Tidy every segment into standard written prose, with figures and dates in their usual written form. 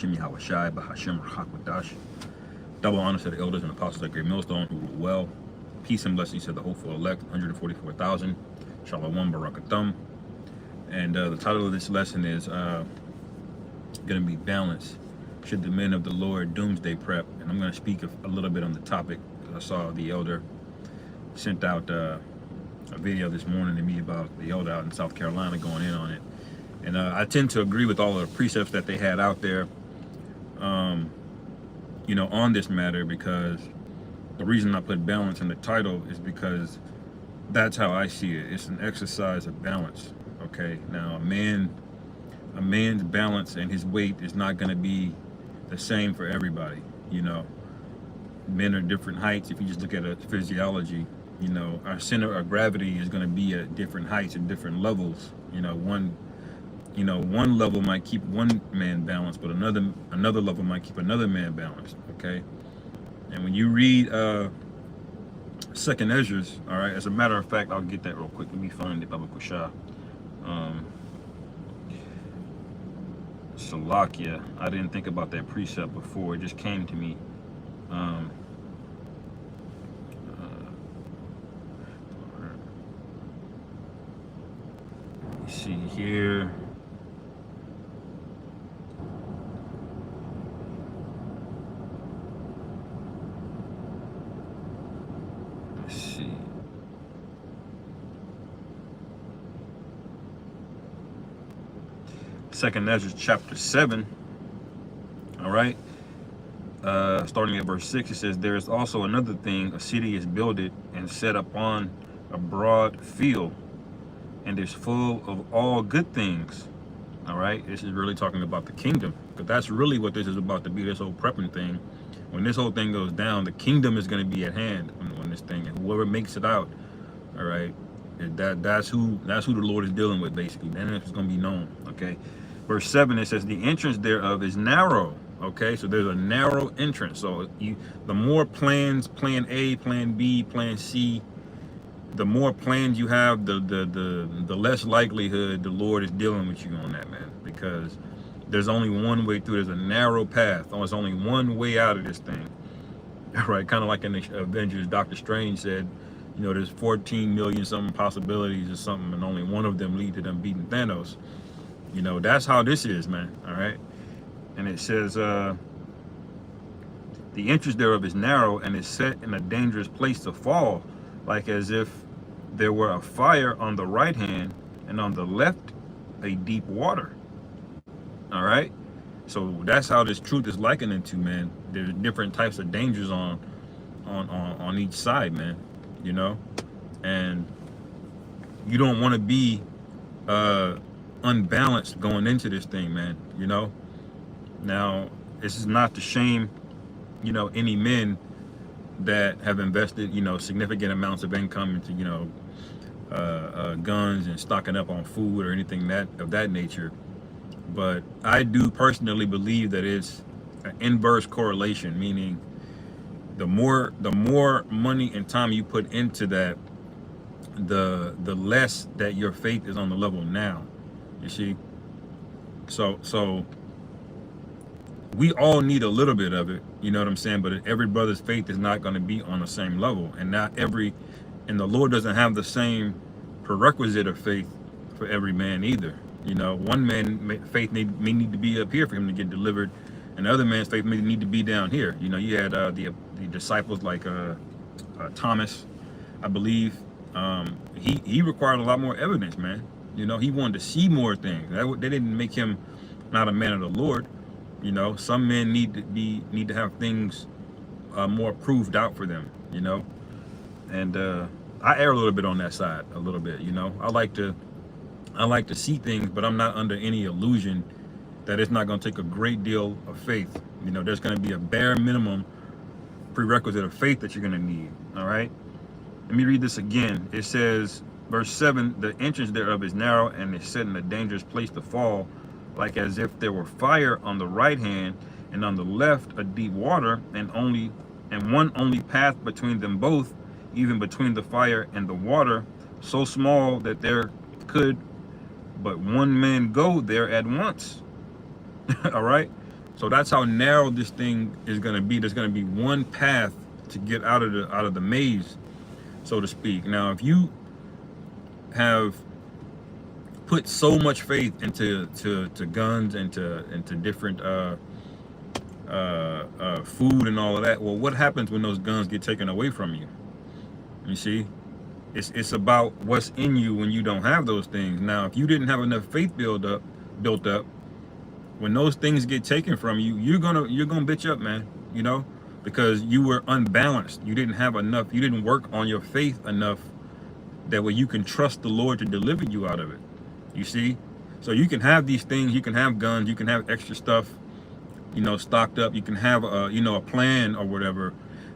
Shimi Hawashai, Bahashim Rahakwadash. Double honor to the elders and apostles at Great Millstone who rule well. Peace and blessings to the hopeful elect, 144,000. Shalom Barakathum. And the title of this lesson is going to be balance. Should the men of the Lord doomsday prep? And I'm going to speak a little bit on the topic. I saw the elder sent out a video this morning to me about the elder out in South Carolina going in on it. And I tend to agree with all of the precepts that they had out there, on this matter, because the reason I put balance in the title is because that's how I see it. It's an exercise of balance. Okay, now a man's balance and his weight is not going to be the same for everybody. Men are different heights. If you just look at a physiology, our center of gravity is going to be at different heights and different levels. One level might keep one man balanced, but another level might keep another man balanced. Okay, and when you read Second Ezra's, all right. As a matter of fact, I'll get that real quick. Let me find it, Baba Kusha. Salakia. I didn't think about that precept before. It just came to me. Let me see here. Let's see. Second Ezra chapter 7. All right. Starting at verse 6, it says, "There is also another thing. A city is builded and set upon a broad field, and is full of all good things." All right. This is really talking about the kingdom, because that's really what this is about to be, this whole prepping thing. When this whole thing goes down, the kingdom is going to be at hand on this thing, and whoever makes it out, all right, that's who the Lord is dealing with, basically. Then it's going to be known. Okay. Verse 7, it says, "The entrance thereof is narrow." Okay, so there's a narrow entrance. So the more plans, plan A, plan B, plan C, the more plans you have, the less likelihood the Lord is dealing with you on that, man. Because there's only one way through. There's a narrow path. There's only one way out of this thing. All right, kind of like in the Avengers, Dr. Strange said, there's 14 million something possibilities or something, and only one of them lead to them beating Thanos. That's how this is, man. All right. And it says, "The entrance thereof is narrow and is set in a dangerous place to fall, like as if there were a fire on the right hand, and on the left a deep water." All right. So that's how this truth is likened into, man. There's different types of dangers on each side, man. And you don't want to be unbalanced going into this thing, man. Now, this is not to shame, any men that have invested, significant amounts of income into, guns and stocking up on food or anything of that nature. But I do personally believe that it's an inverse correlation, meaning the more money and time you put into that, the less that your faith is on the level now. You see? So we all need a little bit of it, you know what I'm saying? But every brother's faith is not going to be on the same level, and the Lord doesn't have the same prerequisite of faith for every man either. One man faith may need to be up here for him to get delivered, and the other man's faith may need to be down here. You had the disciples like Thomas, I believe. He required a lot more evidence, man. He wanted to see more things. They didn't make him not a man of the Lord. Some men need to have things more proved out for them. And I err a little bit on that side, a little bit. I like to see things, but I'm not under any illusion that it's not going to take a great deal of faith. There's going to be a bare minimum prerequisite of faith that you're going to need. All right. Let me read this again. It says, verse 7, "The entrance thereof is narrow and is set in a dangerous place to fall, like as if there were fire on the right hand, and on the left a deep water, and one only path between them both, even between the fire and the water, so small that there could but one man go there at once." All right. So that's how narrow this thing is going to be. There's going to be one path to get out of the maze, so to speak. Now, if you have put so much faith into to guns and into different food and all of that, well, what happens when those guns get taken away from you? You see, it's about what's in you when you don't have those things. Now, if you didn't have enough faith built up, when those things get taken from you, you're gonna bitch up, man. You know, because you were unbalanced. You didn't have enough. You didn't work on your faith enough that way you can trust the Lord to deliver you out of it. You see, so you can have these things. You can have guns. You can have extra stuff, you know, stocked up. You can have a plan or whatever,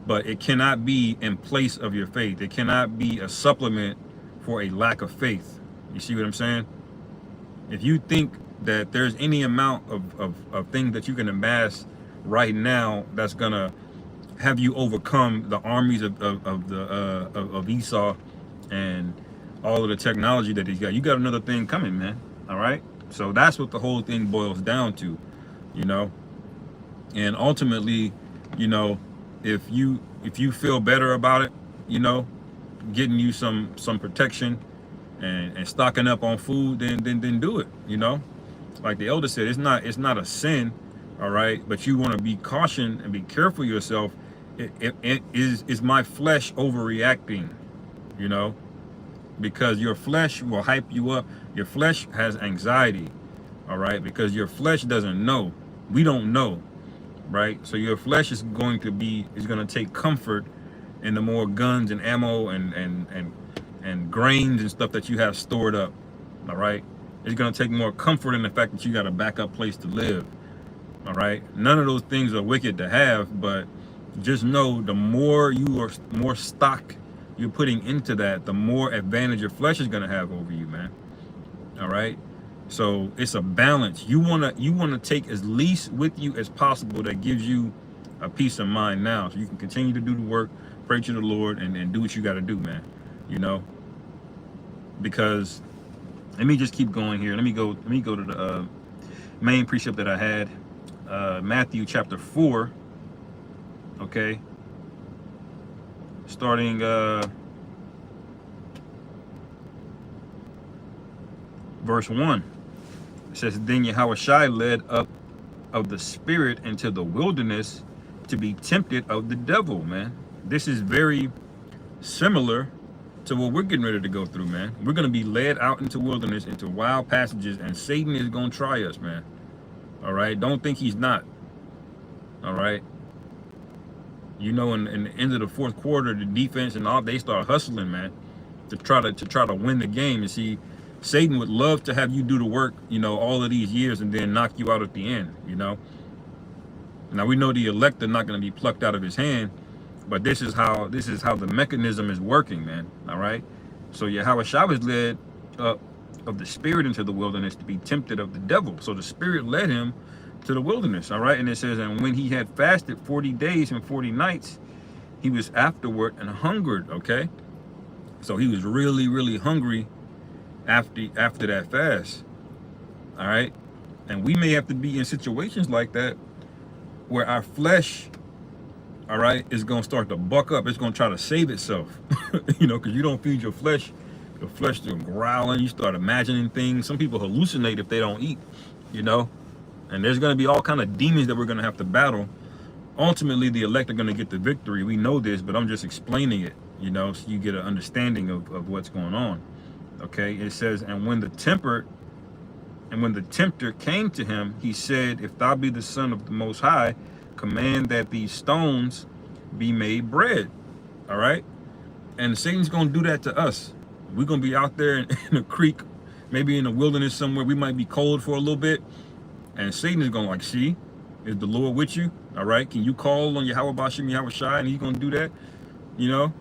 but it cannot be in place of your faith. It cannot be a supplement for a lack of faith. You see what I'm saying? If you think that there's any amount of things that you can amass right now that's gonna have you overcome the armies of Esau and all of the technology that he's got, you got another thing coming, man. All right, so that's what the whole thing boils down to, you know. And ultimately, you know, if you feel better about it, you know, getting you some protection and stocking up on food, then do it, you know. Like the elder said, it's not a sin, all right, but you want to be caution and be careful yourself. Is my flesh overreacting, you know? Because your flesh will hype you up. Your flesh has anxiety, all right, because your flesh doesn't know. We don't know, right? So your flesh is going to take comfort in the more guns and ammo and grains and stuff that you have stored up, all right? It's going to take more comfort in the fact that you got a backup place to live, all right? None of those things are wicked to have, but just know the more more stock you're putting into that, the more advantage your flesh is going to have over you, man. All right? So it's a balance. You want to take as least with you as possible that gives you a peace of mind now, so you can continue to do the work, pray to the Lord, and do what you got to do, man. You know? Because let me just keep going here. Let me go to the main precept that I had, Matthew chapter 4. Okay, starting verse 1. It says, then Yahushua led up of the spirit into the wilderness to be tempted of the devil, man. This is very similar to what we're getting ready to go through, man. We're going to be led out into wilderness, into wild passages, and Satan is going to try us, man. All right, don't think he's not. All right. You know, in the end of the fourth quarter, the defense and all, they start hustling, man, to try to win the game. And see, Satan would love to have you do the work, you know, all of these years and then knock you out at the end, you know. Now we know the elect are not going to be plucked out of his hand, but this is how the mechanism is working, man. All right. So Yahushua was led up of the spirit into the wilderness to be tempted of the devil. So the spirit led him to the wilderness, all right? And it says, and when he had fasted 40 days and 40 nights, he was afterward and hungered, okay? So he was really, really hungry after that fast, all right? And we may have to be in situations like that where our flesh, all right, is going to start to buck up. It's going to try to save itself, you know, because you don't feed your flesh is growling. You start imagining things. Some people hallucinate if they don't eat, you know. And there's going to be all kind of demons that we're going to have to battle. Ultimately, the elect are going to get the victory. We know this, but I'm just explaining it, you know, so you get an understanding of what's going on. Okay, it says, and when the tempter came to him, he said, if thou be the Son of the Most High, command that these stones be made bread. All right, and Satan's going to do that to us. We're going to be out there in a creek, maybe in the wilderness somewhere. We might be cold for a little bit. And Satan is going like, see, is the Lord with you? All right. Can you call on Yahweh Bashim Yahushua and he's going to do that? You know,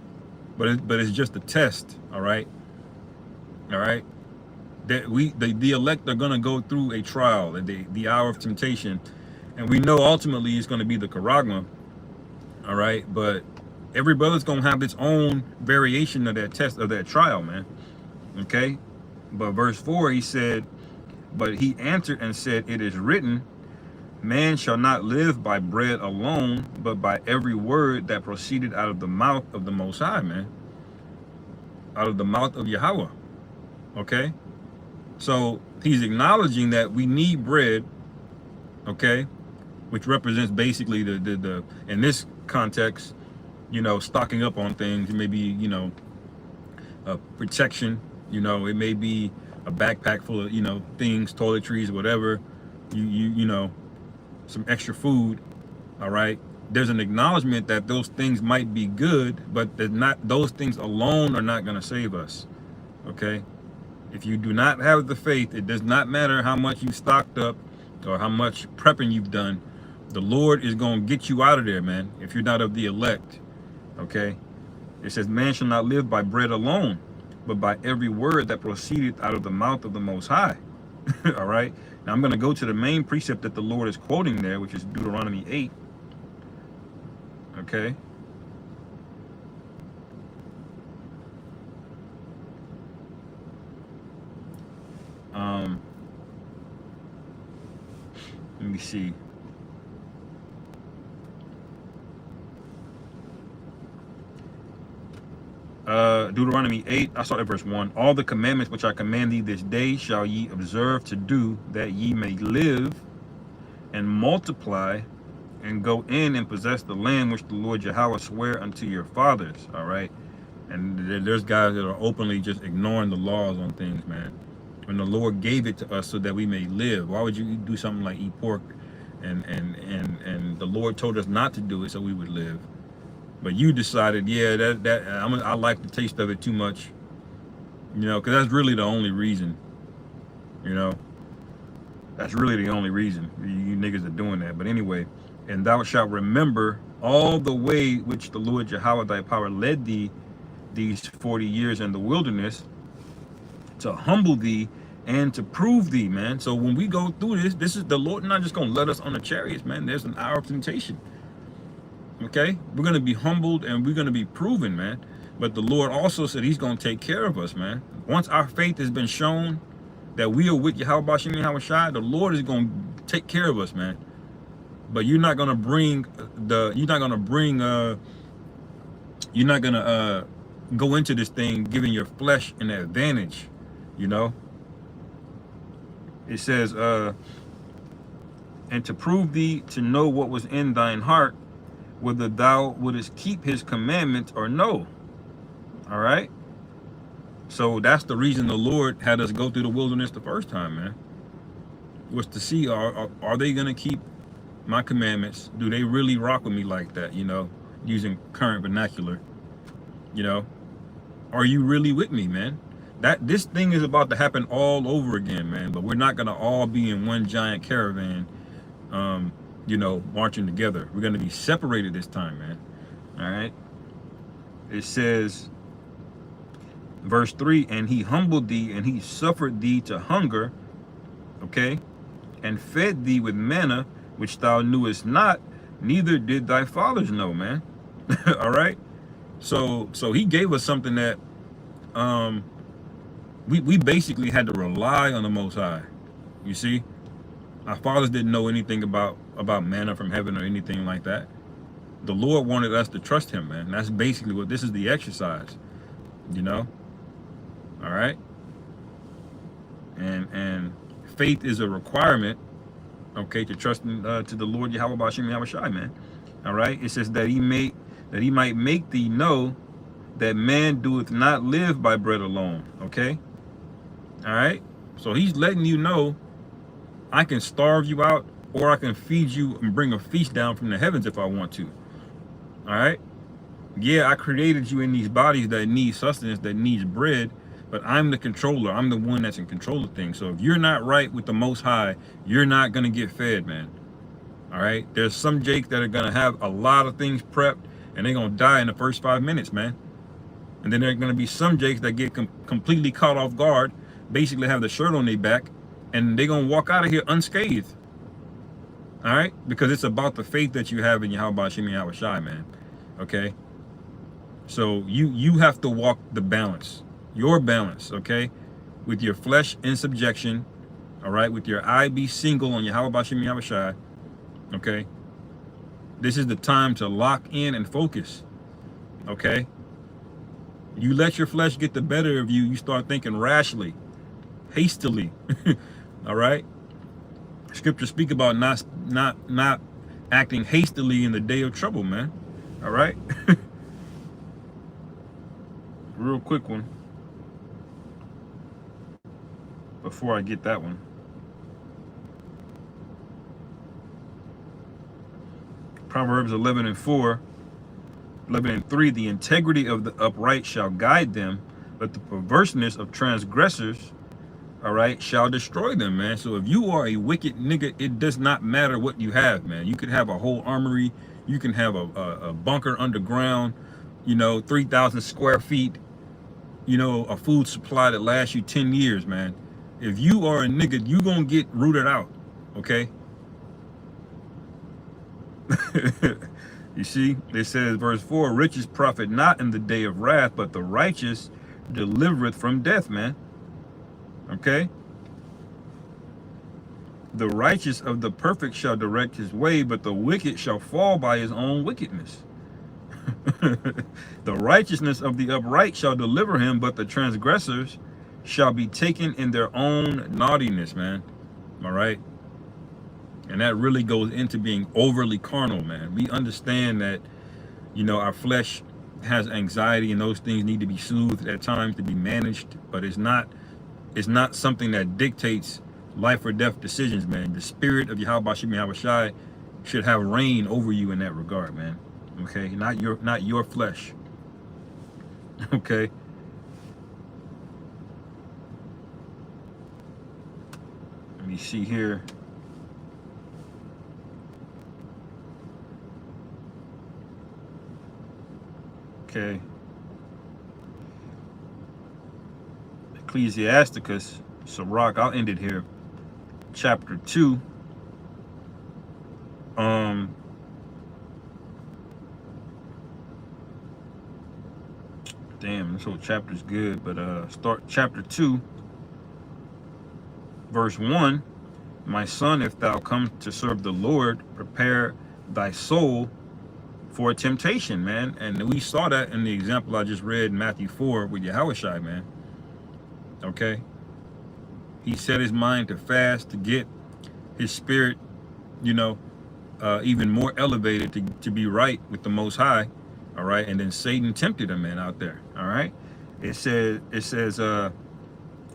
but it's just a test. All right. All right. That the elect are going to go through a trial, the hour of temptation. And we know ultimately it's going to be the charagma. All right. But every brother's going to have its own variation of that test, of that trial, man. Okay. But verse 4, he said, but he answered and said, it is written, Man shall not live by bread alone, but by every word that proceeded out of the mouth of the Most High, man. Out of the mouth of Yahweh. Okay? So he's acknowledging that we need bread, okay? Which represents basically the in this context, stocking up on things. It may be, protection, it may be a backpack full of, things, toiletries, whatever, some extra food, all right? There's an acknowledgement that those things might be good, but those things alone are not going to save us, okay? If you do not have the faith, it does not matter how much you stocked up or how much prepping you've done. The Lord is going to get you out of there, man, if you're not of the elect, okay? It says, man shall not live by bread alone, but by every word that proceeded out of the mouth of the Most High, all right? Now I'm going to go to the main precept that the Lord is quoting there, which is Deuteronomy 8, okay? Let me see. Deuteronomy 8, I start at verse 1. All the commandments which I command thee this day shall ye observe to do, that ye may live and multiply and go in and possess the land which the Lord Yahweh sware unto your fathers. All right. And there's guys that are openly just ignoring the laws on things, man. When the Lord gave it to us so that we may live. Why would you do something like eat pork? And the Lord told us not to do it so we would live. But you decided, yeah, I like the taste of it too much, because that's really the only reason, that's really the only reason you niggas are doing that. But anyway, and thou shalt remember all the way which the Lord Yahweh thy power led thee these 40 years in the wilderness, to humble thee and to prove thee, man. So when we go through this is the Lord not just going to let us on the chariots, man. There's an hour of temptation. Okay, we're going to be humbled and we're going to be proven, man. But the Lord also said he's going to take care of us, man. Once our faith has been shown that we are with Yahweh Bashim Yahweh Shai, the Lord is going to take care of us, man. But you're not going to go into this thing giving your flesh an advantage, It says, and to prove thee to know what was in thine heart, whether thou wouldest keep his commandments or no. All right. So that's the reason the Lord had us go through the wilderness the first time, man. Was to see, are they going to keep my commandments? Do they really rock with me like that, using current vernacular? Are you really with me, man? This thing is about to happen all over again, man. But we're not going to all be in one giant caravan, marching together. We're going to be separated this time, man. All right. It says, verse 3, and he humbled thee and he suffered thee to hunger, okay, and fed thee with manna, which thou knewest not, neither did thy fathers know, man. All right. So he gave us something that we basically had to rely on the Most High. You see, our fathers didn't know anything about manna from heaven or anything like that. The Lord wanted us to trust him, man. That's basically what this is, the exercise, all right. And faith is a requirement, okay, to trust to the Lord Yahweh Bashim Yahweh Shai, man. All right. It says that he might make thee know that man doeth not live by bread alone. Okay. All right. So he's letting you know, I can starve you out, or I can feed you and bring a feast down from the heavens if I want to. All right. Yeah, I created you in these bodies that need sustenance, that needs bread, but I'm the controller. I'm the one that's in control of things. So if you're not right with the Most High, you're not going to get fed, man. All right. There's some jakes that are going to have a lot of things prepped and they're going to die in the first 5 minutes, man. And then there are going to be some jakes that get completely caught off guard, basically have the shirt on their back, and they're going to walk out of here unscathed. All right. Because it's about the faith that you have in Yahweh Bashim Yahweh Shai, man. Okay. So you have to walk the balance, your balance, okay, with your flesh in subjection, all right, with your eye be single on Yahweh Bashim Yahweh Shai, Okay. This is the time to lock in and focus. Okay. You let your flesh get the better of you, you start thinking rashly, hastily. All right. Scripture speak about not acting hastily in the day of trouble, man. All right. Real quick one before I get that one. Proverbs 11:4, 11:3, the integrity of the upright shall guide them, but the perverseness of transgressors, all right, shall destroy them, man. So if you are a wicked nigga, it does not matter what you have, man. You could have a whole armory, you can have a bunker underground, 3,000 square feet, a food supply that lasts you 10 years, man. If you are a nigga, you gonna get rooted out, okay? You see, it says, verse 4, riches profit not in the day of wrath, but the righteous delivereth from death, man. Okay? The righteous of the perfect shall direct his way, but the wicked shall fall by his own wickedness. The righteousness of the upright shall deliver him, but the transgressors shall be taken in their own naughtiness, man. All right? And that really goes into being overly carnal, man. We understand that, our flesh has anxiety and those things need to be soothed at times, to be managed, but it's not something that dictates life or death decisions, man. The spirit of Yahweh Shai should have reign over you in that regard, man. Okay, not your flesh. Okay. Let me see here. Okay. Ecclesiasticus, Sirach, I'll end it here. Chapter 2. Damn, this whole chapter's good, but start chapter 2, verse 1. My son, if thou come to serve the Lord, prepare thy soul for a temptation, man. And we saw that in the example I just read in Matthew 4 with Yahushua, man. Okay. He set his mind to fast, to get his spirit, even more elevated, to be right with the Most High. All right. And then Satan tempted him, man, out there. All right. It says,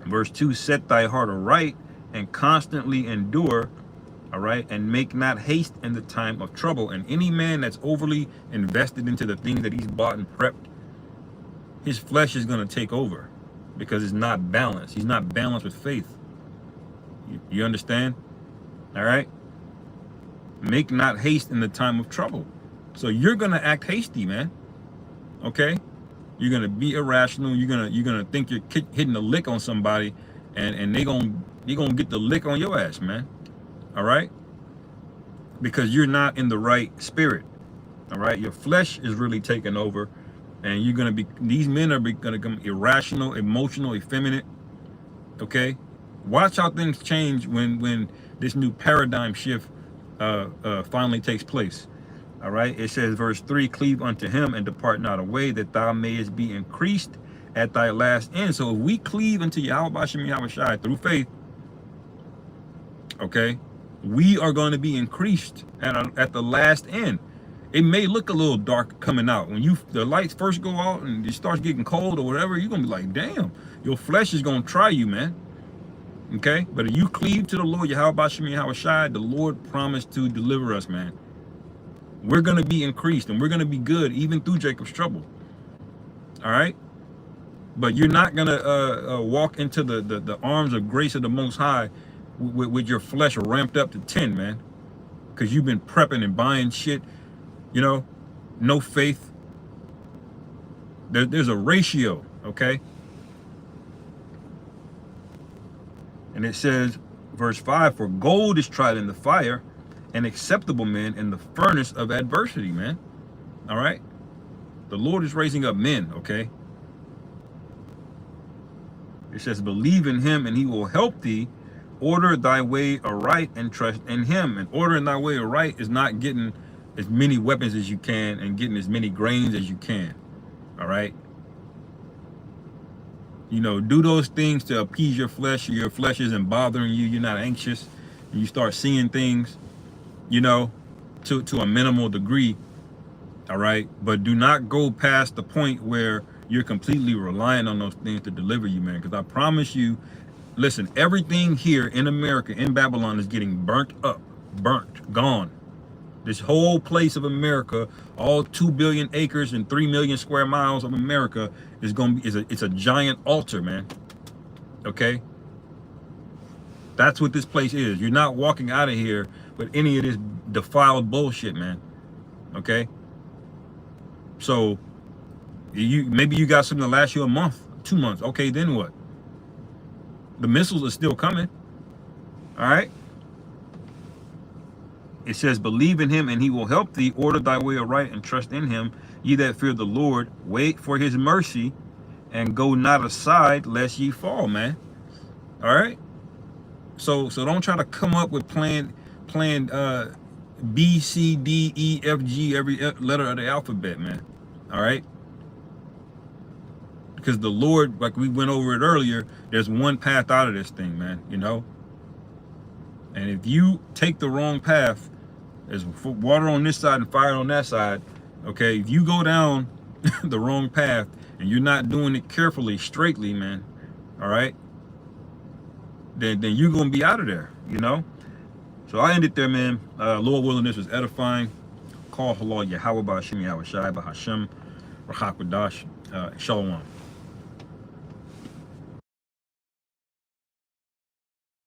verse 2, set thy heart aright and constantly endure. All right, and make not haste in the time of trouble. And any man that's overly invested into the things that he's bought and prepped, his flesh is going to take over because it's not balanced. He's not balanced with faith. You understand? All right. Make not haste in the time of trouble. So you're going to act hasty, man. Okay. You're going to be irrational. You're going to think you're hitting a lick on somebody, and you're going to get the lick on your ass, man. All right, because you're not in the right spirit. All right, your flesh is really taking over, and you're gonna be. These men are gonna become irrational, emotional, effeminate. Okay, watch how things change when this new paradigm shift finally takes place. All right, it says, verse 3: cleave unto him and depart not away, that thou mayest be increased at thy last end. So if we cleave unto Yahweh Shem Yahweh through faith, okay, we are going to be increased at the last end. It may look a little dark coming out. When the lights first go out and it starts getting cold or whatever, you're going to be like, damn, your flesh is going to try you, man. Okay? But if you cleave to the Lord, Yahweh Shem Yahweh, the Lord promised to deliver us, man. We're going to be increased and we're going to be good even through Jacob's trouble. All right? But you're not going to walk into the arms of grace of the Most High with your flesh ramped up to 10, man, because you've been prepping and buying shit, no faith. There's a ratio, okay? And it says, verse 5, for gold is tried in the fire, and acceptable men in the furnace of adversity, man. All right? The Lord is raising up men, okay? It says, believe in him and he will help thee. order thy way aright and trust in him. And ordering thy way aright is not getting as many weapons as you can and getting as many grains as you can. All right. You know, do those things to appease your flesh. Your flesh isn't bothering you. You're not anxious. And you start seeing things, you know, to a minimal degree. All right. But do not go past the point where you're completely relying on those things to deliver you, man. Because I promise you, listen, everything here in America, in Babylon, is getting burnt up, gone. This whole place of America, all 2 billion acres and 3 million square miles of America is going to be, it's a giant altar, man. Okay? That's what this place is. You're not walking out of here with any of this defiled bullshit, man. Okay? So, maybe you got something to last you a month, 2 months. Okay, then what? The missiles are still coming. All right? It says, believe in him and he will help thee. Order thy way aright and trust in him. Ye that fear the Lord, wait for his mercy and go not aside lest ye fall, man. All right? So don't try to come up with plan B, C, D, E, F, G, every letter of the alphabet, man. All right? Because the Lord, like we went over it earlier, there's one path out of this thing, man, you know? And if you take the wrong path, there's water on this side and fire on that side. Okay, if you go down the wrong path and you're not doing it carefully, straightly, man, all right, then you're gonna be out of there, you know. So I ended there, man. Lord willing, this was edifying. Call halal Yahweh Ba'Hashem Yahweh Shai Ba'Hashem Rachakwadash. Shalom.